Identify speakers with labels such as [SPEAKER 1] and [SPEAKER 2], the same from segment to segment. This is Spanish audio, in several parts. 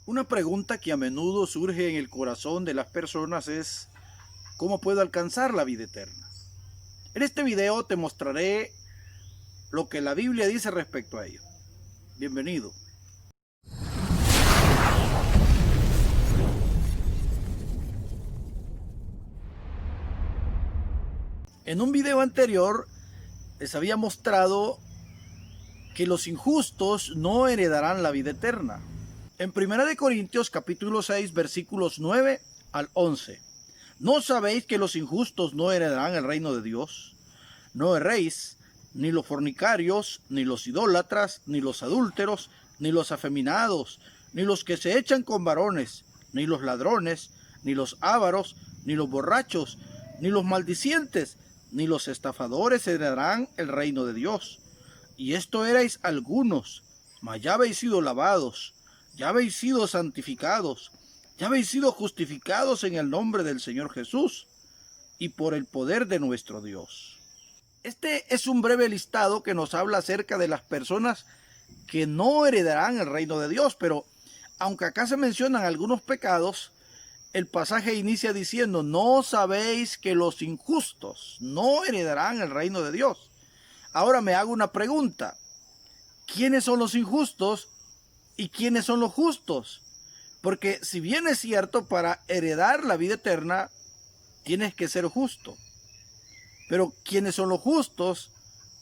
[SPEAKER 1] Una pregunta que a menudo surge en el corazón de las personas es ¿cómo puedo alcanzar la vida eterna? En este video te mostraré lo que la Biblia dice respecto a ello. Bienvenido. En un video anterior les había mostrado que los injustos no heredarán la vida eterna. En 1 Corintios capítulo 6 versículos 9 al 11. ¿No sabéis que los injustos no heredarán el reino de Dios? No erréis, ni los fornicarios, ni los idólatras, ni los adúlteros, ni los afeminados, ni los que se echan con varones, ni los ladrones, ni los ávaros, ni los borrachos, ni los maldicientes, ni los estafadores heredarán el reino de Dios. Y esto erais algunos, mas ya habéis sido lavados, ya habéis sido santificados, ya habéis sido justificados en el nombre del Señor Jesús y por el poder de nuestro Dios. Este es un breve listado que nos habla acerca de las personas que no heredarán el reino de Dios, pero aunque acá se mencionan algunos pecados, el pasaje inicia diciendo, ¿no sabéis que los injustos no heredarán el reino de Dios? Ahora me hago una pregunta, ¿quiénes son los injustos y quiénes son los justos? Porque si bien es cierto, para heredar la vida eterna, tienes que ser justo. Pero ¿quiénes son los justos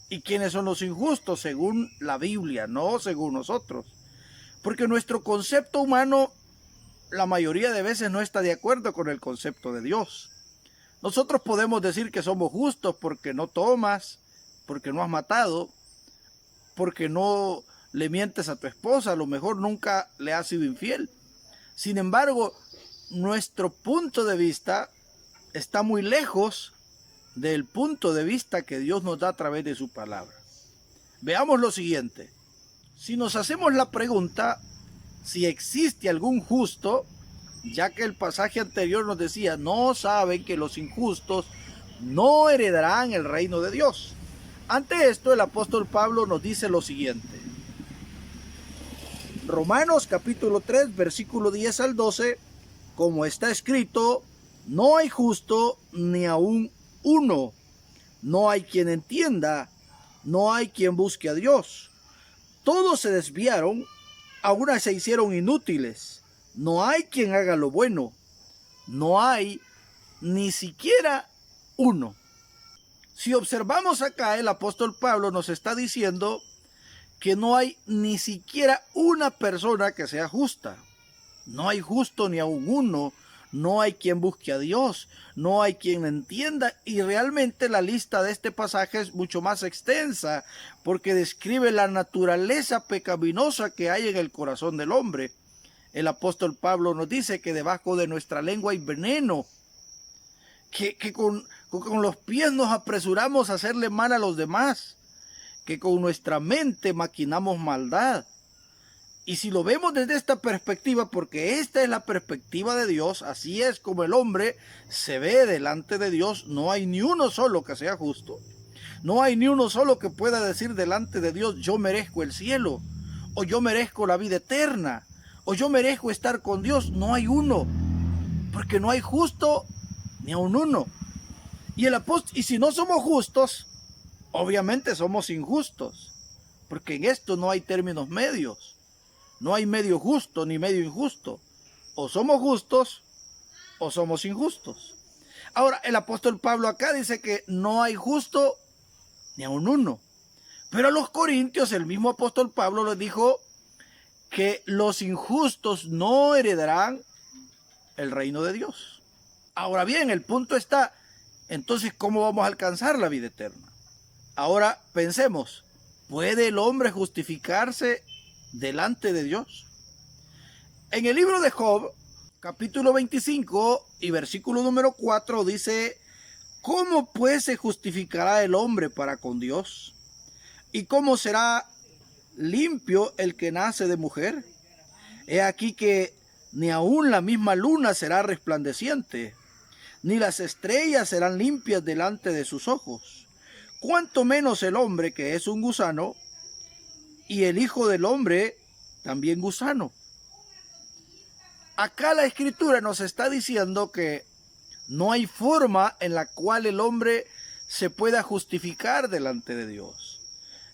[SPEAKER 1] y quiénes son los injustos? Según la Biblia, no según nosotros. Porque nuestro concepto humano, la mayoría de veces no está de acuerdo con el concepto de Dios. Nosotros podemos decir que somos justos porque no tomas, porque no has matado, porque no le mientes a tu esposa, a lo mejor nunca le has sido infiel. Sin embargo, nuestro punto de vista está muy lejos del punto de vista que Dios nos da a través de su palabra. Veamos lo siguiente. Si nos hacemos la pregunta si existe algún justo, ya que el pasaje anterior nos decía, no saben que los injustos no heredarán el reino de Dios. Ante esto, el apóstol Pablo nos dice lo siguiente. Romanos capítulo 3, versículo 10 al 12, como está escrito, no hay justo ni aún uno, no hay quien entienda, no hay quien busque a Dios. Todos se desviaron, algunas se hicieron inútiles, no hay quien haga lo bueno, no hay ni siquiera uno. Si observamos acá, el apóstol Pablo nos está diciendo que no hay ni siquiera una persona que sea justa. No hay justo ni aun uno, no hay quien busque a Dios, no hay quien entienda, y realmente la lista de este pasaje es mucho más extensa porque describe la naturaleza pecaminosa que hay en el corazón del hombre. El apóstol Pablo nos dice que debajo de nuestra lengua hay veneno, que con los pies nos apresuramos a hacerle mal a los demás, que con nuestra mente maquinamos maldad. Y si lo vemos desde esta perspectiva, porque esta es la perspectiva de Dios, así es como el hombre se ve delante de Dios, no hay ni uno solo que sea justo. No hay ni uno solo que pueda decir delante de Dios, yo merezco el cielo, o yo merezco la vida eterna, o yo merezco estar con Dios. No hay uno, porque no hay justo ni aun uno. Y si no somos justos, obviamente somos injustos, porque en esto no hay términos medios. No hay medio justo ni medio injusto. O somos justos o somos injustos. Ahora, el apóstol Pablo acá dice que no hay justo ni aun uno. Pero a los corintios el mismo apóstol Pablo les dijo que los injustos no heredarán el reino de Dios. Ahora bien, el punto está, entonces, ¿cómo vamos a alcanzar la vida eterna? Ahora pensemos, ¿puede el hombre justificarse delante de Dios? En el libro de Job, capítulo 25 y versículo número 4 dice, ¿cómo pues se justificará el hombre para con Dios? ¿Y cómo será limpio el que nace de mujer? He aquí que ni aun la misma luna será resplandeciente, ni las estrellas serán limpias delante de sus ojos. Cuánto menos el hombre que es un gusano, y el Hijo del Hombre también gusano. Acá la Escritura nos está diciendo que no hay forma en la cual el hombre se pueda justificar delante de Dios.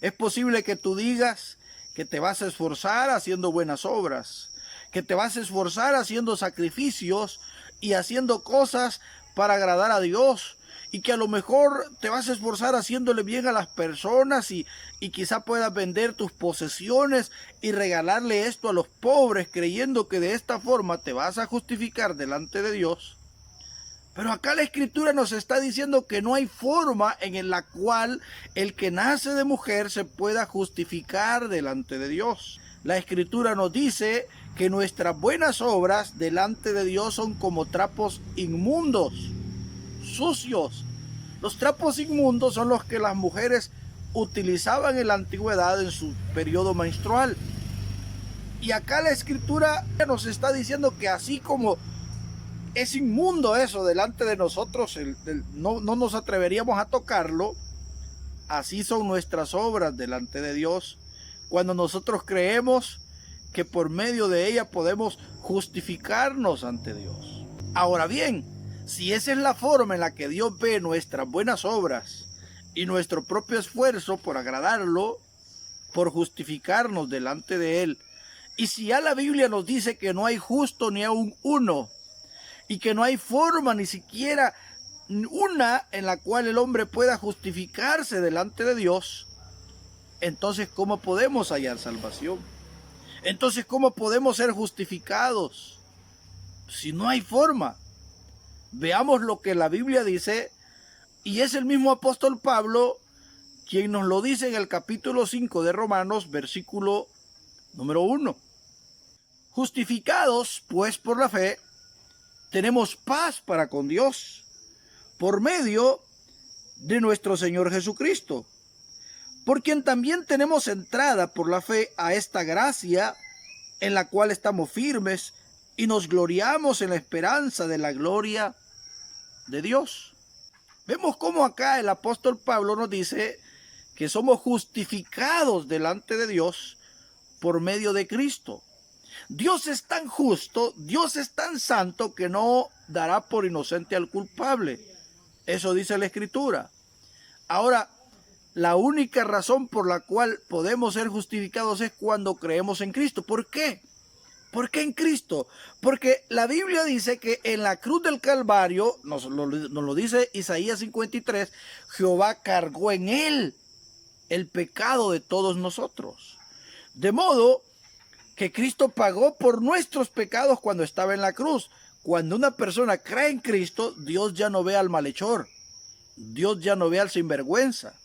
[SPEAKER 1] Es posible que tú digas que te vas a esforzar haciendo buenas obras, que te vas a esforzar haciendo sacrificios y haciendo cosas para agradar a Dios, y que a lo mejor te vas a esforzar haciéndole bien a las personas y quizá puedas vender tus posesiones y regalarle esto a los pobres, creyendo que de esta forma te vas a justificar delante de Dios. Pero acá la Escritura nos está diciendo que no hay forma en la cual el que nace de mujer se pueda justificar delante de Dios. La Escritura nos dice que nuestras buenas obras delante de Dios son como trapos inmundos, sucios. Los trapos inmundos son los que las mujeres utilizaban en la antigüedad en su periodo menstrual. Y acá la Escritura nos está diciendo que así como es inmundo eso delante de nosotros, no nos atreveríamos a tocarlo, así son nuestras obras delante de Dios, cuando nosotros creemos que por medio de ella podemos justificarnos ante Dios. Ahora bien, si esa es la forma en la que Dios ve nuestras buenas obras y nuestro propio esfuerzo por agradarlo, por justificarnos delante de Él, y si ya la Biblia nos dice que no hay justo ni aun uno, y que no hay forma ni siquiera una en la cual el hombre pueda justificarse delante de Dios, entonces ¿cómo podemos hallar salvación? Entonces ¿cómo podemos ser justificados? Si no hay forma. Veamos lo que la Biblia dice, y es el mismo apóstol Pablo quien nos lo dice en el capítulo 5 de Romanos, versículo número 1. Justificados pues por la fe, tenemos paz para con Dios, por medio de nuestro Señor Jesucristo, por quien también tenemos entrada por la fe a esta gracia en la cual estamos firmes y nos gloriamos en la esperanza de la gloria de Dios. Vemos cómo acá el apóstol Pablo nos dice que somos justificados delante de Dios por medio de Cristo. Dios es tan justo, Dios es tan santo que no dará por inocente al culpable. Eso dice la Escritura. Ahora, la única razón por la cual podemos ser justificados es cuando creemos en Cristo. ¿Por qué? ¿Por qué en Cristo? Porque la Biblia dice que en la cruz del Calvario, nos lo dice Isaías 53, Jehová cargó en él el pecado de todos nosotros. De modo que Cristo pagó por nuestros pecados cuando estaba en la cruz. Cuando una persona cree en Cristo, Dios ya no ve al malhechor, Dios ya no ve al sinvergüenza,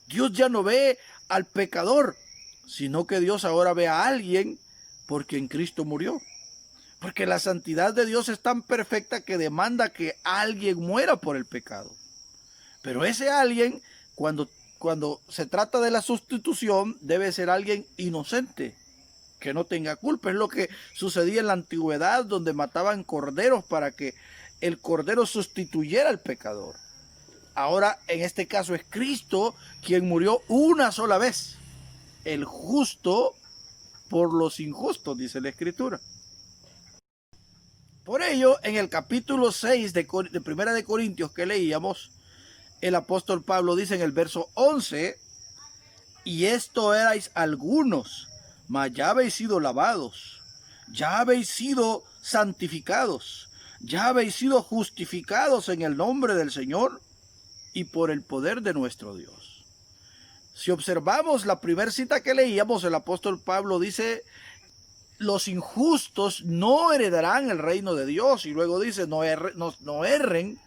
[SPEAKER 1] Dios ya no ve al pecador, sino que Dios ahora ve a alguien por quien Cristo murió. Porque la santidad de Dios es tan perfecta que demanda que alguien muera por el pecado. Pero ese alguien, cuando se trata de la sustitución, debe ser alguien inocente, que no tenga culpa. Es lo que sucedía en la antigüedad, donde mataban corderos para que el cordero sustituyera al pecador. Ahora, en este caso, es Cristo quien murió una sola vez, el justo por los injustos, dice la Escritura. Por ello, en el capítulo 6 de Primera de Corintios que leíamos, el apóstol Pablo dice en el verso 11, y esto erais algunos, mas ya habéis sido lavados, ya habéis sido santificados, ya habéis sido justificados en el nombre del Señor y por el poder de nuestro Dios. Si observamos la primera cita que leíamos, el apóstol Pablo dice, los injustos no heredarán el reino de Dios, y luego dice, no erren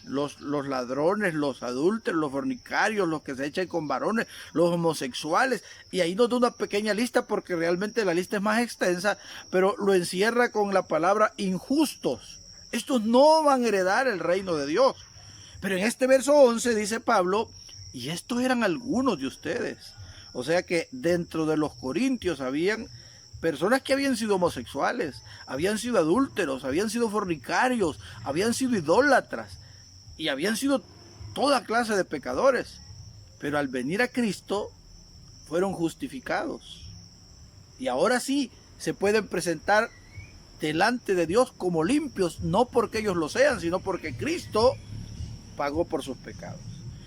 [SPEAKER 1] los ladrones, los adúlteros, los fornicarios, los que se echan con varones, los homosexuales, y ahí nos da una pequeña lista porque realmente la lista es más extensa, pero lo encierra con la palabra injustos. Estos no van a heredar el reino de Dios. Pero en este verso 11 dice Pablo, y estos eran algunos de ustedes. O sea que dentro de los corintios habían personas que habían sido homosexuales, habían sido adúlteros, habían sido fornicarios, habían sido idólatras, y habían sido toda clase de pecadores, pero al venir a Cristo fueron justificados. Y ahora sí se pueden presentar delante de Dios como limpios, no porque ellos lo sean, sino porque Cristo pagó por sus pecados.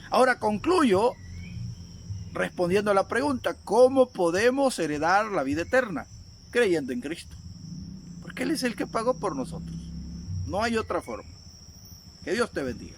[SPEAKER 1] Ahora concluyo respondiendo a la pregunta, ¿cómo podemos heredar la vida eterna? Creyendo en Cristo. Porque Él es el que pagó por nosotros. No hay otra forma. Que Dios te bendiga.